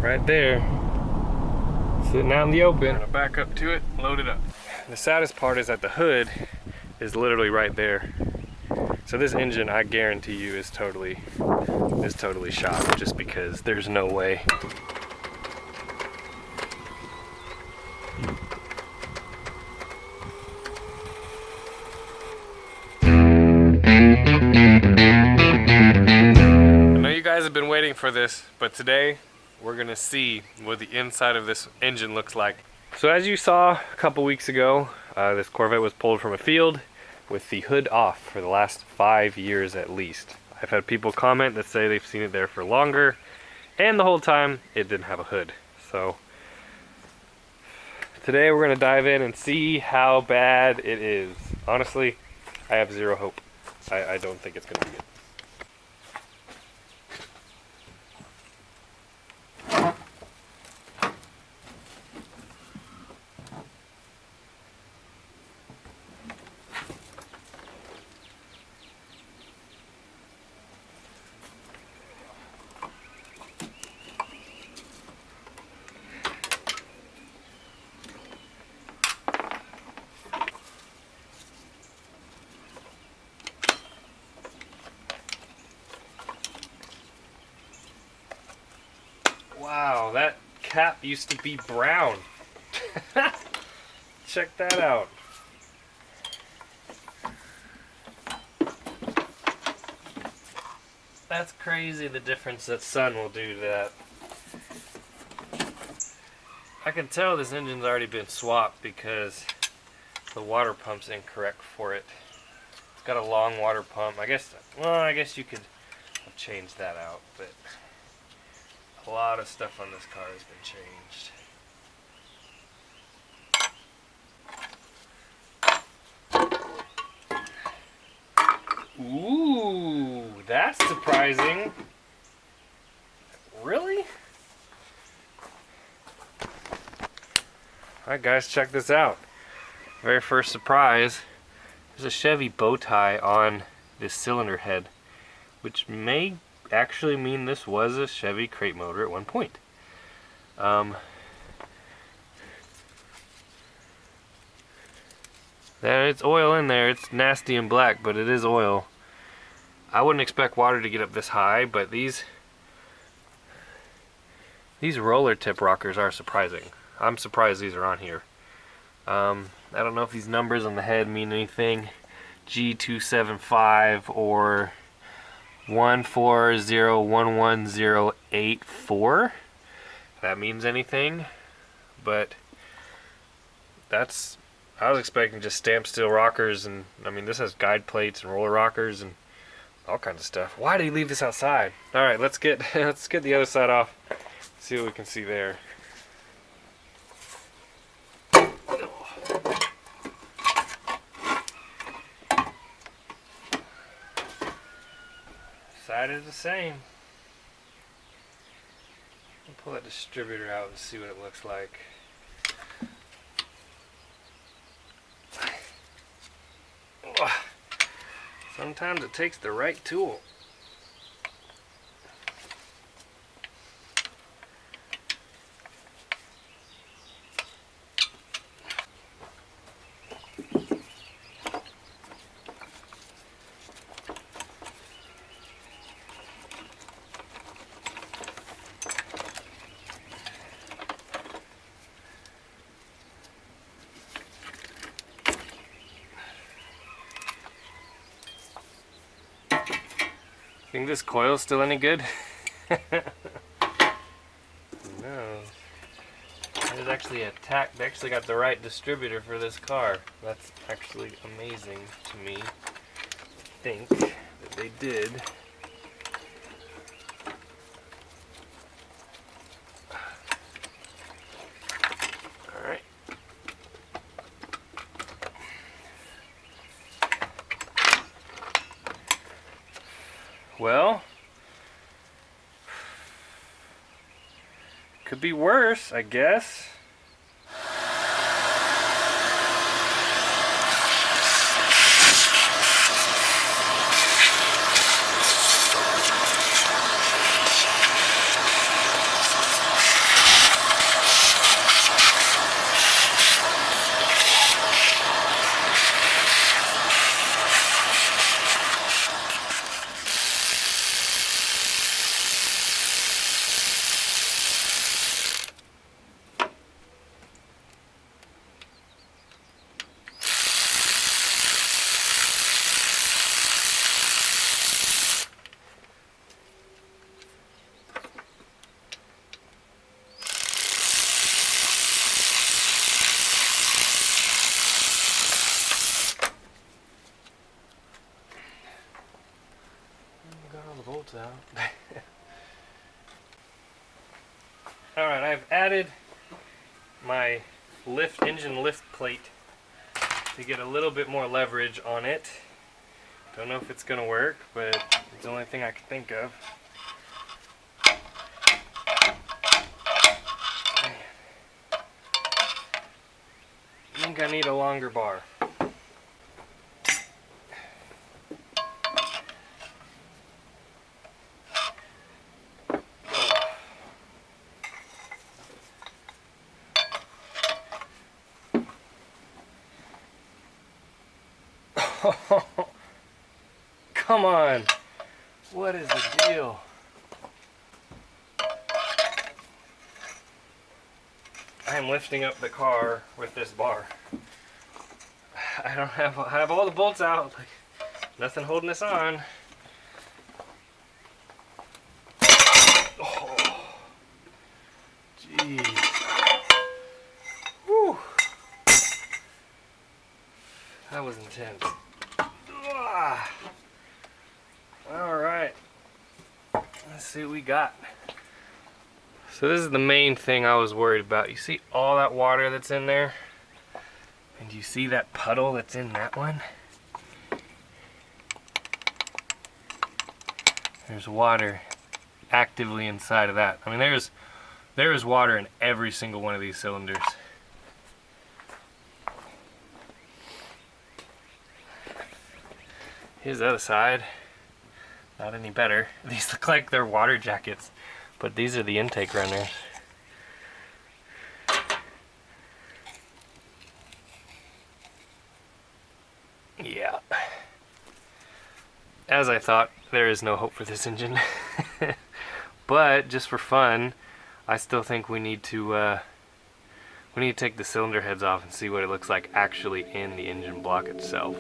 right there, sitting out in the open. I'm gonna back up to it, load it up. The saddest part is that the hood is literally right there. So this engine, I guarantee you, is totally shot, just because there's no way. I know you guys have been waiting for this, but today we're gonna see what the inside of this engine looks like. So as you saw a couple weeks ago, this Corvette was pulled from a field with the hood off for the last 5 years at least. I've had people comment that say they've seen it there for longer, and the whole time it didn't have a hood. So today we're gonna dive in and see how bad it is. Honestly, I have zero hope. I don't think it's gonna be good. Wow, that cap used to be brown. Check that out. That's crazy, the difference that sun will do to that. I can tell this engine's already been swapped because the water pump's incorrect for it. It's got a long water pump. I guess you could have changed that out, but a lot of stuff on this car has been changed. Ooh, that's surprising. Really? Alright guys, check this out. Very first surprise, there's a Chevy bow tie on this cylinder head, which may actually mean this was a Chevy crate motor at one point. It's oil in there. It's nasty and black, but it is oil. I wouldn't expect water to get up this high, but these roller tip rockers are surprising. I'm surprised these are on here. I don't know if these numbers on the head mean anything. G275 or 1401184. That means anything, but I was expecting just stamped steel rockers, and I mean this has guide plates and roller rockers and all kinds of stuff. Why do you leave this outside? All right, let's get the other side off. See what we can see there. Side is the same. I'll pull that distributor out and see what it looks like. Sometimes it takes the right tool. Think this coil's still any good? No. There's actually a tack. They actually got the right distributor for this car. That's actually amazing to me. I think that they did. Alright. Well, could be worse, I guess. Alright, I've added my engine lift plate to get a little bit more leverage on it. Don't know if it's going to work, but it's the only thing I can think of. I think I need a longer bar. Come on! What is the deal? I am lifting up the car with this bar. I have all the bolts out, like nothing holding this on. Oh, jeez. Whew. That was intense. Alright, let's see what we got. So this is the main thing I was worried about. You see all that water that's in there? And you see that puddle that's in that one? There's water actively inside of that. I mean, there is water in every single one of these cylinders. Here's the other side. Not any better. These look like they're water jackets, but these are the intake runners. Yeah. As I thought, there is no hope for this engine. But just for fun, I still think we need to take the cylinder heads off and see what it looks like actually in the engine block itself.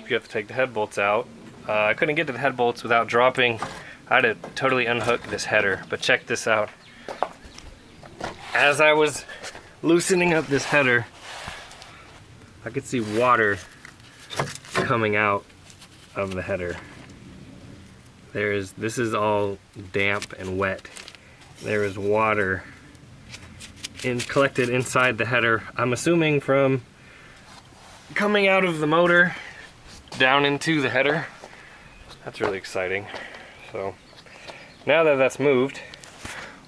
You have to take the head bolts out. I couldn't get to the head bolts without dropping. I had to totally unhook this header, but check this out. As I was loosening up this header, I could see water coming out of the header. This is all damp and wet. There is water collected inside the header. I'm assuming from coming out of the motor down into the header. That's really exciting. So now that that's moved,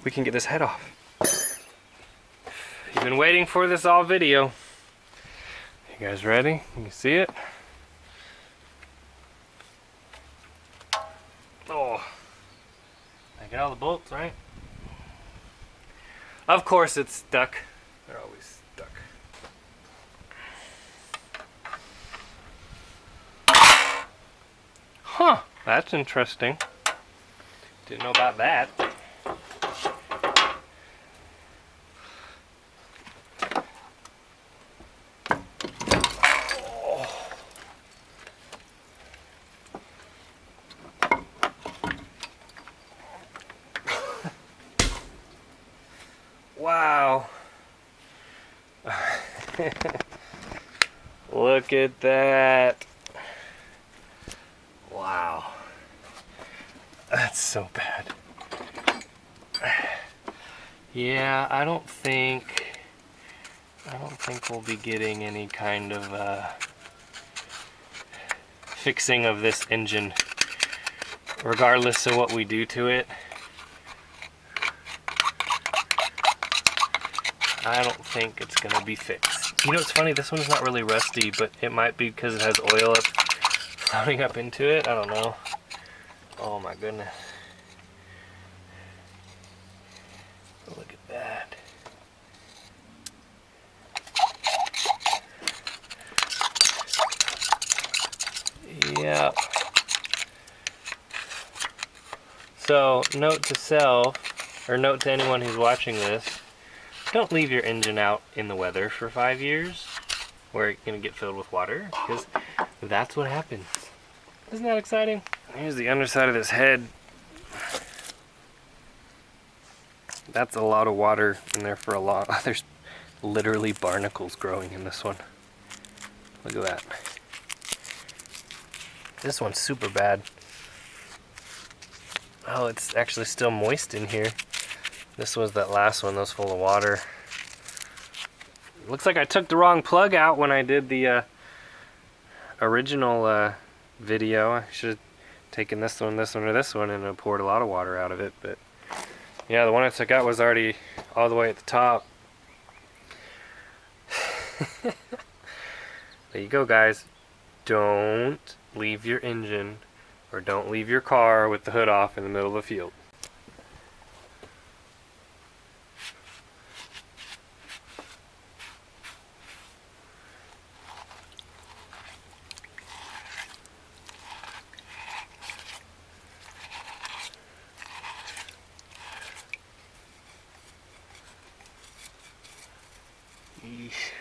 we can get this head off. You've been waiting for this all video. You guys ready? You can see it? Oh, I got all the bolts, right? Of course it's stuck. They're always stuck. Huh, that's interesting. Didn't know about that. Oh. Wow. Look at that. Wow. That's so bad. Yeah, I don't think we'll be getting any kind of fixing of this engine, regardless of what we do to it. I don't think it's gonna be fixed. You know, it's funny, this one's not really rusty, but it might be because it has oil floating up into it. I don't know. Oh my goodness. So, note to self, or note to anyone who's watching this, don't leave your engine out in the weather for 5 years where it's going to get filled with water, because that's what happens. Isn't that exciting? Here's the underside of this head. That's a lot of water in there for a lot. There's literally barnacles growing in this one. Look at that. This one's super bad. Oh, it's actually still moist in here. This was that last one that was full of water. Looks like I took the wrong plug out when I did the original video. I should have taken this one, or this one, and poured a lot of water out of it. But yeah, the one I took out was already all the way at the top. There you go, guys. Don't leave your engine, or don't leave your car with the hood off in the middle of a field. Yeesh.